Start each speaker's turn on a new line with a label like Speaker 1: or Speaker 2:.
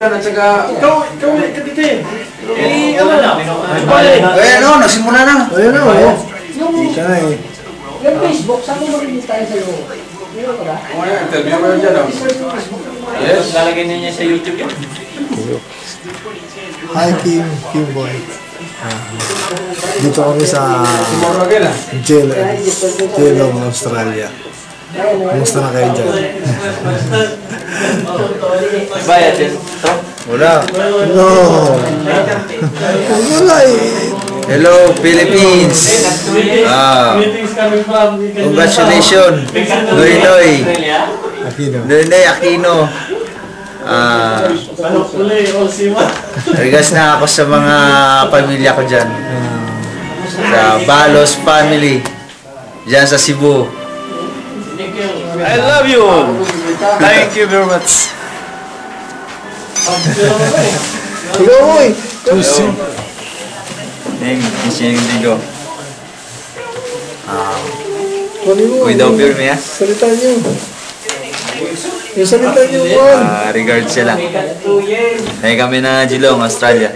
Speaker 1: At saka, ikaw dito eh.
Speaker 2: Ayan o, nagsimula na.
Speaker 3: Ayan o. Ika na eh.
Speaker 4: Yung Facebook, saan mo mag-release tayo sa'yo? Meron ka ba?
Speaker 1: Interview mo dyan o.
Speaker 5: Yes. Lalagay niya sa YouTube yan.
Speaker 3: Hi Kim Boy. Dito kami sa Geelong, Australia. Kumusta na kayo dyan?
Speaker 5: Bayad yan.
Speaker 2: Wala.
Speaker 3: No. Wala eh.
Speaker 2: Hello, Philippines. Congratulations. Noy
Speaker 3: Aquino.
Speaker 2: Aquino. Regards na ako sa mga pamilya ko dyan. Sa Balos family. Dyan sa Cebu.
Speaker 5: I love you. Thank you very much.
Speaker 3: Ikaw mo eh.
Speaker 2: Digo.
Speaker 3: Kunin mo.
Speaker 2: Cuidado firme ya.
Speaker 3: Salita niyo. Yung salita niyo.
Speaker 2: Regards sila. Kami na Geelong, Australia.